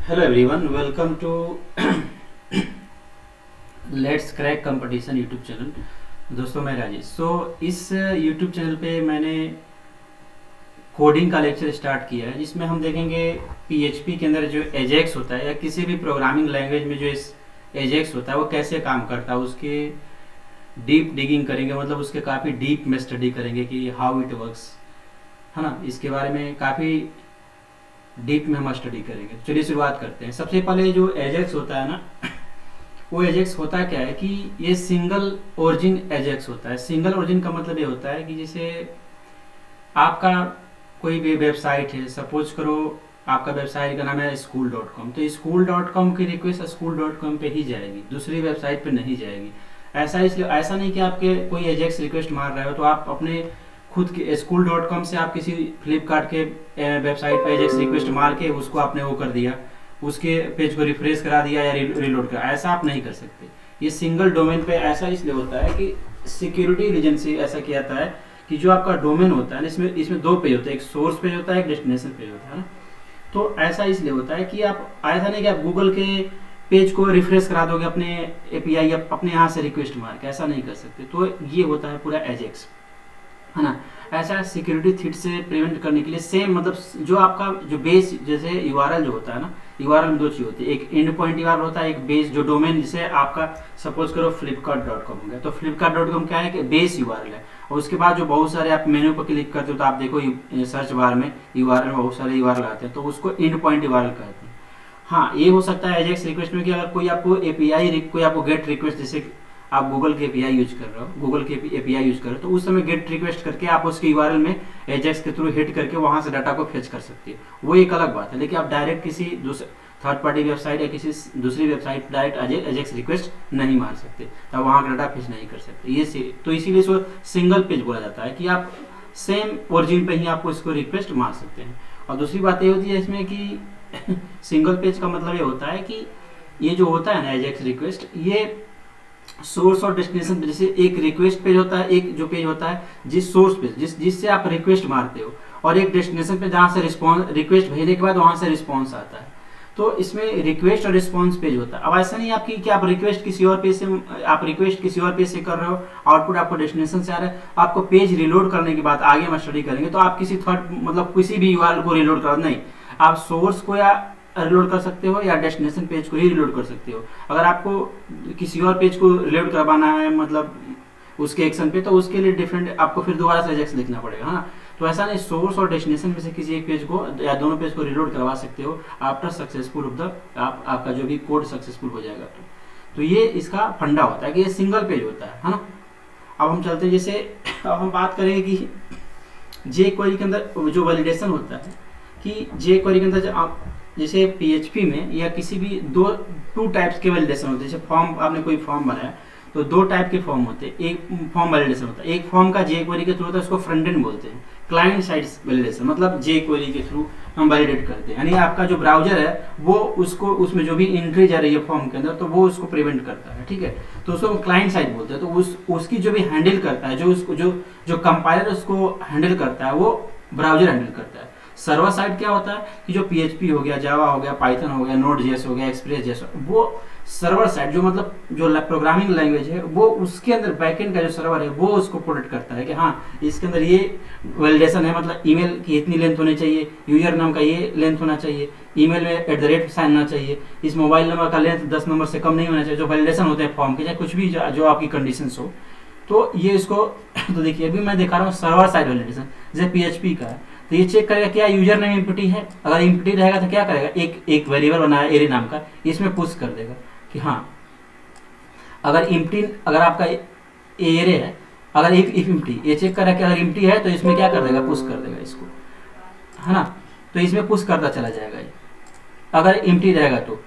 Hello everyone, welcome to let's crack competition YouTube channel. दोस्तों मैं राजेश। इस यूट्यूब चैनल पे मैंने कोडिंग का लेक्चर स्टार्ट किया है, जिसमें हम देखेंगे पीएचपी के अंदर जो एजेक्स होता है या किसी भी प्रोग्रामिंग लैंग्वेज में जो इस एजेक्स होता है वो कैसे काम करता है, उसके डीप डिगिंग करेंगे, मतलब उसके काफ़ी डीप में स्टडी करेंगे कि हाउ इट वर्क्स, है ना। इसके बारे में काफ़ी डीप में हम स्टडी करेंगे। चलिए शुरुआत करते हैं। सबसे पहले जो एजेक्स होता है ना, वो एजेक्स होता क्या है कि ये सिंगल ओरिजिन एजेक्स होता है। सिंगल ओरिजिन का मतलब ये होता है कि जैसे आपका कोई भी वेबसाइट है, सपोज करो आपका वेबसाइट का नाम है school.com, तो school.com की रिक्वेस्ट school.com पे ही जाएगी, दूसरी वेबसाइट पे नहीं जाएगी। ऐसा इसलिए, ऐसा नहीं कि आपके कोई एजेक्स रिक्वेस्ट मार रहे हो तो आप अपने खुद के school.com से आप किसी फ्लिपकार्ट के वेबसाइट पे एजेक्स रिक्वेस्ट मार के उसको आपने वो कर दिया, उसके पेज को रिफ्रेश करा दिया या रिलोड करा, ऐसा आप नहीं कर सकते। ये सिंगल डोमेन पे ऐसा इसलिए होता है कि सिक्योरिटी रीजन से ऐसा किया जाता है कि जो आपका डोमेन होता है इसमें इसमें दो पेज होते हैं, एक सोर्स पेज होता है, एक डेस्टिनेशन पेज होता है ना। तो ऐसा इसलिए होता है कि आप ऐसा नहीं कि आप गूगल के पेज को रिफ्रेश करा दोगे अपने एपीआई या अपने यहाँ से रिक्वेस्ट मार के, ऐसा नहीं कर सकते। तो ये होता है पूरा एजेक्स, है ना। ऐसा सिक्योरिटी थ्रेट से प्रिवेंट करने के लिए सेम, मतलब जो आपका जो बेस, जैसे यूआरएल जो होता है ना, यूआरएल में दो चीज होती है, एक एंड पॉइंट यूआरएल होता है, एक बेस जो डोमेन, जैसे आपका सपोज करो flipkart.com हो गया, तो flipkart.com क्या है कि बेस यूआरएल है। और उसके बाद जो बहुत सारे आप मेन्यू पर क्लिक करते हो तो आप देखो सर्च बार में यूआरएल में बहुत सारे यूआरएल आते हैं, तो उसको एंड पॉइंट यूआरएल कहते हैं। हाँ, ये हो सकता है एजेक्स रिक्वेस्ट में कि अगर कोई आपको एपीआई, कोई आपको गेट रिक्वेस्ट, जैसे आप गूगल के एपीआई यूज कर रहे हो, गूगल के एपीआई यूज कर रहे हो, तो उस समय गेट रिक्वेस्ट करके आप उसके यूआरएल में एजेक्स के थ्रू हिट करके वहां से डाटा को फेच कर सकते हैं, वो एक अलग बात है। लेकिन आप डायरेक्ट किसी दूसरे थर्ड पार्टी वेबसाइट या किसी दूसरी वेबसाइट डायरेक्ट एजेक्स रिक्वेस्ट नहीं मार सकते, तब वहां का डाटा फेच नहीं कर सकते। ये तो इसीलिए इसको सिंगल पेज बोला जाता है कि आप सेम ओरिजिन पे ही आपको इसको रिक्वेस्ट मार सकते हैं। और दूसरी बात ये होती है इसमें कि सिंगल पेज का मतलब ये होता है कि ये जो होता है ना एजेक्स रिक्वेस्ट, ये सोर्स और डेस्टिनेशन, जैसे एक रिक्वेस्ट पेज होता है, एक जो पेज होता है जिस सोर्स पे जिससे आप रिक्वेस्ट मारते हो, और एक डेस्टिनेशन पे जहाँ से रिस्पॉन्स, रिक्वेस्ट भेजने के बाद वहां से रिस्पॉन्स आता है। तो इसमें रिक्वेस्ट और रिस्पॉन्स पेज होता है। अब ऐसा नहीं आपकी कि आप रिक्वेस्ट किसी और पेज से कर रहे हो, आउटपुट आपको डेस्टिनेशन से आ रहा है, आपको पेज रिलोड करने के बाद आगे हम स्टडी करेंगे तो आप किसी थर्ड, मतलब किसी भी यूआरएल को रिलोड करो नहीं, आप सोर्स को या रिलोड कर सकते हो या डेस्टिनेशन पेज को ही रिलोड कर सकते हो। अगर आपको किसी और पेज को रिलोड करवाना है, मतलब उसके एक्शन पे, तो उसके लिए डिफरेंट आपको फिर दोबारा से एजेक्स लिखना पड़ेगा, हाँ। तो ऐसा नहीं, सोर्स और डेस्टिनेशन में से किसी एक पेज को या दोनों पेज को रिलोड करवा सकते हो आफ्टर सक्सेसफुल ऑफ द, आपका जो भी कोड सक्सेसफुल हो जाएगा। तो ये इसका फंडा होता है कि ये सिंगल पेज होता है ना। अब हम चलते हैं, जैसे अब हम बात करेंगे कि जे क्वेरी के अंदर जो वैलिडेशन होता है, कि जे क्वेरी के अंदर आप जैसे पीएचपी में या किसी भी टू टाइप्स के वैलिडेशन होते हैं। जैसे फॉर्म, आपने कोई फॉर्म बनाया तो दो टाइप के फॉर्म होते हैं। एक फॉर्म वैलिडेशन होता है, एक फॉर्म का जे क्वेरी के थ्रू होता है, उसको फ्रंट एंड बोलते हैं। क्लाइंट साइड वैलिडेशन मतलब जे क्वेरी के थ्रू हम वैलिडेट करते हैं, यानी आपका जो ब्राउजर है वो उसको, उसमें जो भी एंट्री जा रही है फॉर्म के अंदर, तो वो उसको प्रिवेंट करता है, ठीक है। तो उसको क्लाइंट साइड बोलते हैं। तो उसकी जो भी हैंडल करता है, जो उसको जो कंपाइलर उसको हैंडल करता है, वो ब्राउजर हैंडल करता है। सर्वर साइड क्या होता है कि जो पीएचपी हो गया, जावा हो गया, पाइथन हो गया, नोड जेएस हो गया, एक्सप्रेस जेएस, वो सर्वर साइड जो, मतलब जो प्रोग्रामिंग लैंग्वेज है, वो उसके अंदर बैकएंड का जो सर्वर है वो उसको प्रोटेक्ट करता है कि हाँ इसके अंदर ये वैलिडेशन है, मतलब ईमेल की इतनी लेंथ होनी चाहिए, यूजर नाम का ये लेंथ होना चाहिए, ईमेल में @ साइन होना चाहिए, इस मोबाइल नंबर का लेंथ 10 नंबर से कम नहीं होना चाहिए, जो वैलिडेशन होते हैं फॉर्म के, चाहे कुछ भी जो आपकी कंडीशन हो। तो ये इसको तो देखिए अभी मैं दिखा रहा हूँ सर्वर साइड वैलिडेशन, जैसे पीएचपी का है, तो ये चेक करेगा क्या यूजर नेम इम्प्टी है। अगर इम्प्टी रहेगा तो क्या करेगा, एक वेरिएबल बनाया एरे नाम का, इसमें पुश कर देगा कि हाँ अगर इम्प्टी, अगर आपका एरे है, अगर इफ इम्प्टी, ये चेक करेगा कि अगर इम्प्टी है तो इसमें क्या कर देगा, पुश कर देगा इसको, है ना। तो इसमें पुश करता चला जाएगा ये, अगर इम्प्टी रहेगा तो।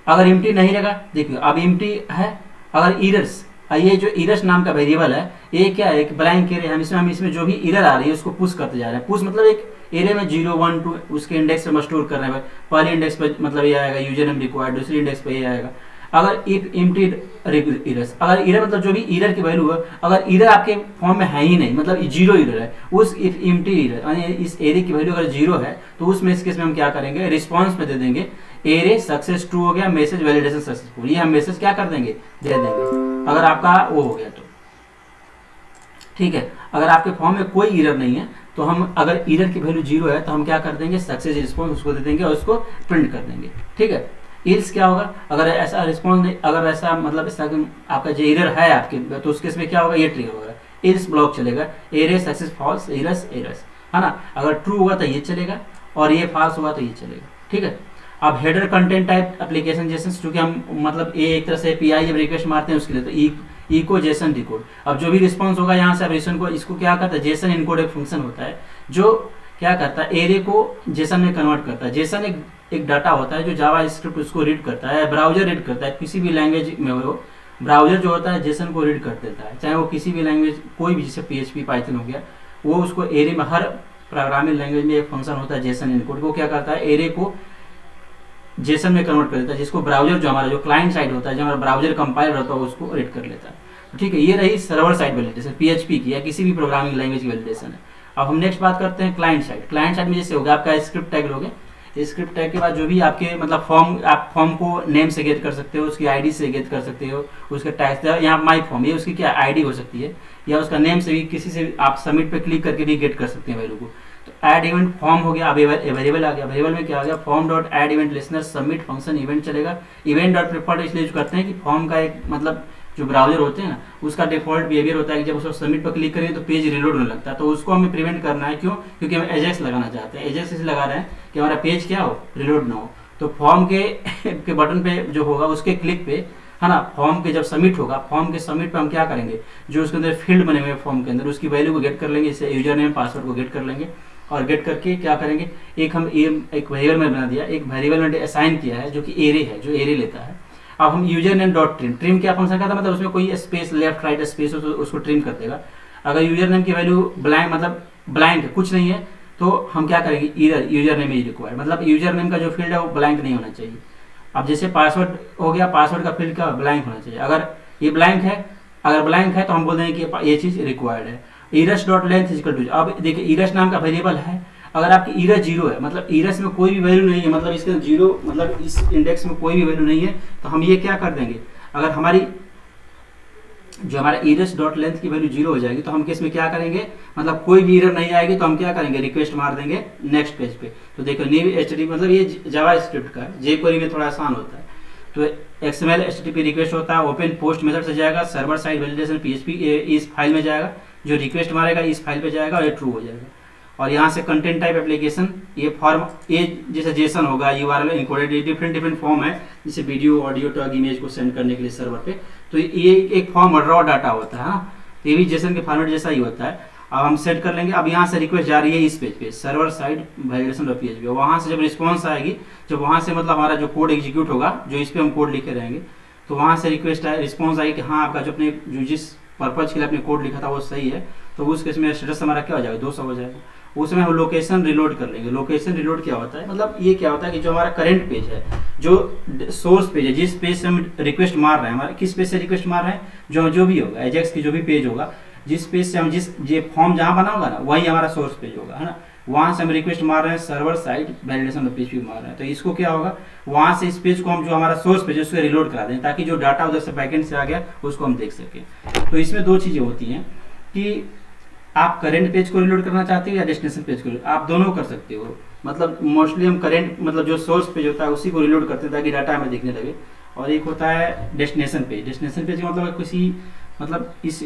अगर इम्प्टी नहीं रहेगा, देखिए अब इम्प्टी है, अगर इरर्स, ये जो इरर्स नाम का वेरिएबल है, ये क्या है, एक ब्लैंक एरे, हम इसमें जो भी इरर आ रही है उसको पुश करते जा रहे हैं। पुश मतलब एक एरे में 0 1 2 उसके इंडेक्स पे स्टोर कर रहे हैं। पहले इंडेक्स पे मतलब ये आएगा यूजर नेम रिक्वायर्ड, दूसरी इंडेक्स पे ये आएगा, अगर इफ एम्प्टी इरर्स, अगर इरर मतलब जो भी इरर की वैल्यू है, अगर इरर आपके फॉर्म में है ही नहीं, मतलब जीरो इरर है, उस इफ एम्प्टी इरर यानी इस एरे की वैल्यू अगर जीरो है, तो उसमें इस केस में हम क्या करेंगे, रिस्पॉन्स में दे देंगे एरे सक्सेस ट्रू हो गया, मैसेज वैलिडेशन सक्सेसफुल, ये हम मैसेज क्या कर देंगे, दे देंगे, अगर आपका वो हो गया तो ठीक है। अगर आपके फॉर्म में कोई इरर नहीं है तो हम, अगर इरर की वैल्यू जीरो है तो हम क्या कर देंगे, सक्सेस रिस्पॉन्स उसको दे देंगे और उसको प्रिंट कर देंगे, ठीक है। इल्स क्या होगा, अगर ऐसा रिस्पॉन्स नहीं, अगर ऐसा मतलब इस आपका जो इरर है आपके, तो उसके इसमें क्या होगा, ये ट्रिगर होगा, इल्स ब्लॉक चलेगा, array success false errors errors, है ना। अगर ट्रू होगा तो ये चलेगा और ये फॉल्स होगा तो ये चलेगा, ठीक है। अब हेडर कंटेंट टाइप एप्लीकेशन जैसे, चूंकि हम मतलब ये एक तरह से एपीआई जब रिक्वेस्ट मारते हैं उसके लिए, तो इको जेसन डिकोड, अब जो भी रिस्पॉन्स होगा यहाँ से अब जेसन को, इसको क्या करता है, जेसन इनकोड एक फंक्शन होता है जो क्या करता है, एरे को जेसन में कन्वर्ट करता है। जेसन एक डाटा होता है जो जावा स्क्रिप्ट उसको रीड करता है, ब्राउजर रीड करता है, किसी भी लैंग्वेज में हो, ब्राउजर जो होता है जेसन को रीड कर देता है, चाहे वो किसी भी लैंग्वेज, कोई भी, जैसे पीएचपी पाइथन हो गया, वो उसको एरे में, हर प्रोग्रामिंग लैंग्वेज में एक फंक्शन होता है जेसन इनकोड, वो क्या करता है, एरे को जेसन में कन्वर्ट कर देता है, जिसको ब्राउजर जो हमारा जो क्लाइंट साइड होता है, जो हमारा ब्राउजर कंपाइलर होता है, उसको रीड कर लेता है, ठीक है। ये रही सर्वर साइड वैलिडेशन, पीएचपी की या किसी भी प्रोग्रामिंग लैंग्वेज की वैलिडेशन है। अब हम नेक्स्ट बात करते हैं क्लाइंट साइड। क्लाइंट साइड में जैसे होगा आपका स्क्रिप्ट टैग लोगे, स्क्रिप्ट टैग के बाद जो भी आपके मतलब फॉर्म, आप फॉर्म को नेम से गेट कर सकते हो, उसकी आईडी से गेट कर सकते हो, उसका टैग यहाँ माई फॉर्म, ये उसकी क्या आईडी हो सकती है, या उसका नेम से भी, किसी से आप सबमिट पे क्लिक करके भी गेट कर सकते हैं वैल्यू को। तो ऐड इवेंट फॉर्म हो गया, अब वेरिएबल आ गया, वेरिएबल में क्या आ गया, form dot add event listener submit function event चलेगा। इवेंट डॉट प्रिफर्ड इसलिए करते हैं कि फॉर्म का एक मतलब जो ब्राउजर होते हैं ना, उसका डिफॉल्ट बिहेवियर होता है कि जब उसको सबमिट पर क्लिक करेंगे तो पेज रिलोड होने लगता है, तो उसको हमें प्रिवेंट करना है। क्यों? क्योंकि हम एजेक्स लगाना चाहते हैं, एजेक्स इसलिए लगा रहे हैं कि हमारा पेज क्या हो, रिलोड ना हो। तो फॉर्म के बटन पे जो होगा उसके क्लिक पे, है ना, फॉर्म के जब सबमिट होगा, फॉर्म के सबमिट पे हम क्या करेंगे, जो उसके अंदर फील्ड बने हुए फॉर्म के अंदर, उसकी वैल्यू को गेट कर लेंगे, इससे यूजर नेम पासवर्ड को गेट कर लेंगे, और गेट करके क्या करेंगे, एक हम एक वेरिएबल में बना दिया, एक वेरिएबल में असाइन किया है जो कि एरे है, जो एरे लेता है। अब हम user name dot trim, trim क्या फंक्शन का था, मतलब उसमें कोई स्पेस लेफ्ट राइट स्पेस हो तो उसको ट्रिम कर देगा। अगर यूजर नेम की वैल्यू ब्लैंक, मतलब ब्लैंक है, कुछ नहीं है, तो हम क्या करेंगे, इधर यूजर नेम इज रिक्वायर्ड, मतलब यूजर नेम का जो फील्ड है वो ब्लैंक नहीं होना चाहिए। अब जैसे पासवर्ड हो गया, पासवर्ड का फील्ड का ब्लैंक होना चाहिए, अगर ये ब्लैंक है, अगर ब्लैंक है तो हम बोल देंगे कि ये चीज रिक्वायर्ड है। Errors dot length is equal to, अब देखिए इरस नाम का वेरिएबल है, अगर आपकी इरस जीरो है, मतलब इरस में कोई भी वैल्यू नहीं है, मतलब इसके जीरो, मतलब इस इंडेक्स में कोई भी वैल्यू नहीं है, तो हम ये क्या कर देंगे, अगर हमारी जो हमारा इरस डॉट लेंथ की वैल्यू जीरो हो जाएगी तो हम केस में क्या करेंगे, मतलब कोई भी एरर नहीं आएगी तो हम क्या करेंगे, रिक्वेस्ट मार देंगे नेक्स्ट पेज पे। तो देखो न्यू एचटीटीपी, मतलब ये जावा स्क्रिप्ट का है, जेक्वेरी में थोड़ा आसान होता है। तो एक्सएमएल एचटीटीपी रिक्वेस्ट होता है, ओपन पोस्ट मेथड से जाएगा, सर्वर साइड वैलिडेशन पीएचपी इस फाइल में जाएगा, जो रिक्वेस्ट मारेगा इस फाइल पे जाएगा और ये ट्रू हो जाएगा। और यहाँ से कंटेंट टाइप एप्लीकेशन, ये फॉर्म, ये जैसे जेसन होगा, यूआरएल इनकोडेड, डिफरेंट फॉर्म है, जैसे वीडियो ऑडियो टैग इमेज को सेंड करने के लिए सर्वर पे, तो ये एक फॉर्म रॉ डाटा होता है ना, तो ये भी जेसन के फॉर्मेट जैसा ही होता है। अब हम सेट कर लेंगे, अब यहाँ से रिक्वेस्ट जा रही है इस पेज पे, server side validation dot PHP, वहाँ से जब रिस्पॉन्स आएगी, जब वहाँ से मतलब हमारा जो कोड एग्जीक्यूट होगा, जो इस पे हम कोड लिखे रहेंगे, तो वहाँ से रिक्वेस्ट आए, रिस्पॉन्स आई कि हाँ आपका जो अपने जो जिस पर्पज के लिए आपने कोड लिखा था वो सही है, तो उस केस में स्टेटस हमारा क्या हो जाएगा, 200 हो जाएगा। उसमें हम लोकेशन रिलोड कर लेंगे। लोकेशन रिलोड क्या होता है, मतलब ये क्या होता है कि जो हमारा करंट पेज है, जो सोर्स पेज है, जिस पेज से हम रिक्वेस्ट मार रहे हैं, हमारे किस पेज से रिक्वेस्ट मार रहे हैं, जो भी होगा एजेक्स की जो भी पेज होगा, जिस पेज से हम ये फॉर्म जहाँ बना होगा ना, वही हमारा सोर्स पेज होगा, है ना, वहाँ से हम रिक्वेस्ट मार रहे हैं, सर्वर साइड वैलिडेशन पेज भी मार रहे हैं, तो इसको क्या होगा, वहाँ से इस पेज को हम जो हमारा सोर्स पेज है उसको रिलोड करा दें, ताकि जो डाटा उधर से बैकेंड से आ गया उसको हम देख सकें। तो इसमें दो चीज़ें होती हैं कि आप करंट पेज को रिलोड करना चाहते हो या डेस्टिनेशन पेज को, आप दोनों कर सकते हो। मतलब मोस्टली हम करंट, मतलब जो सोर्स पेज होता है उसी को रिलोड करते हैं ताकि डाटा हमें दिखने लगे, और एक होता है डेस्टिनेशन पेज। डेस्टिनेशन पेज का मतलब किसी, मतलब इस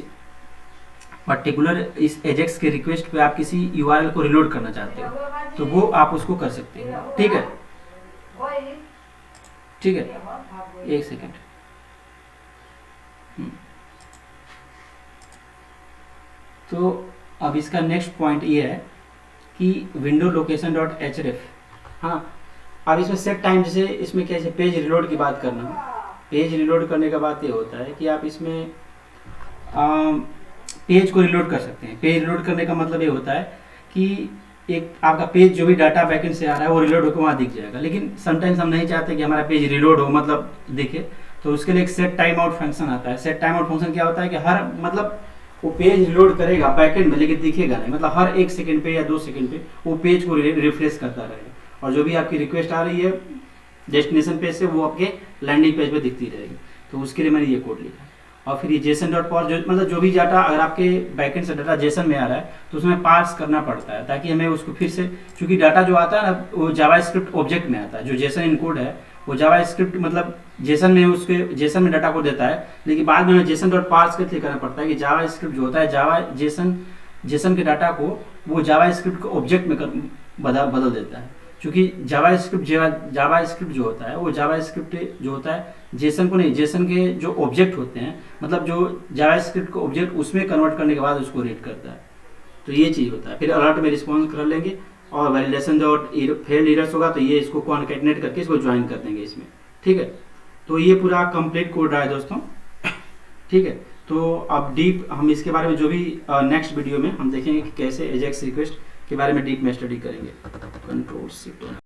पर्टिकुलर इस एजेक्स के रिक्वेस्ट पे आप किसी यूआरएल को रिलोड करना चाहते हो, तो वो आप उसको कर सकते हो। ठीक है, ठीक है, एक सेकेंड। तो अब इसका नेक्स्ट पॉइंट ये है कि विंडो लोकेशन डॉट एचरेफ, हाँ, अब इसमें सेट टाइम, जैसे इसमें कैसे पेज रिलोड की बात करना, पेज रिलोड करने का बात ये होता है कि आप इसमें पेज को रिलोड कर सकते हैं। पेज रिलोड करने का मतलब ये होता है कि एक आपका पेज जो भी डाटा बैकेंड से आ रहा है वो रिलोड होकर वहाँ दिख जाएगा, लेकिन समटाइम्स हम नहीं चाहते कि हमारा पेज रिलोड हो, मतलब दिखे, तो उसके लिए एक सेट टाइम आउट फंक्शन आता है। सेट टाइम आउट फंक्शन क्या होता है कि हर मतलब वो पेज लोड करेगा बैकएंड में, लेकिन दिखेगा नहीं, मतलब हर 1 सेकंड पे या 2 सेकंड पे वो पेज को रिफ्रेश करता रहेगा, और जो भी आपकी रिक्वेस्ट आ रही है डेस्टिनेशन पेज से वो आपके लैंडिंग पेज पे दिखती रहेगी। तो उसके लिए मैंने ये कोड लिखा है। और फिर ये जेसन डॉट पार्स, जो मतलब जो भी डाटा अगर आपके बैकएंड से डाटा जेसन में आ रहा है तो उसमें पार्स करना पड़ता है, ताकि हमें उसको फिर से, क्योंकि डाटा जो आता है ना वो जावास्क्रिप्ट ऑब्जेक्ट में आता है, जो जेसन इनकोड है वो जावास्क्रिप्ट मतलब जेसन में उसके जेसन में डाटा को देता है, लेकिन बाद में हमें जेसन डॉट पार्स करके करना पड़ता है कि जावास्क्रिप्ट जो होता है जावा जेसन के डाटा को वो जावास्क्रिप्ट के ऑब्जेक्ट में बदल देता है। क्योंकि जावास्क्रिप्ट जो होता है वो जावास्क्रिप्ट जो होता है जेसन को नहीं, जेसन के जो ऑब्जेक्ट होते हैं मतलब जो जावास्क्रिप्ट को ऑब्जेक्ट उसमें कन्वर्ट करने के बाद उसको रीड करता है। तो ये चीज़ होता है। फिर अलर्ट में रिस्पॉन्स कर लेंगे, और वैलिडेशन जो फेल्ड एरर्स होगा तो ये इसको कॉन्केटनेट करके इसको ज्वाइन कर देंगे इसमें, ठीक है। तो ये पूरा कंप्लीट कोड रहा है दोस्तों, ठीक है। तो अब डीप हम इसके बारे में जो भी नेक्स्ट वीडियो में हम देखेंगे कि कैसे एजेक्स रिक्वेस्ट के बारे में डीप में स्टडी करेंगे। Control shift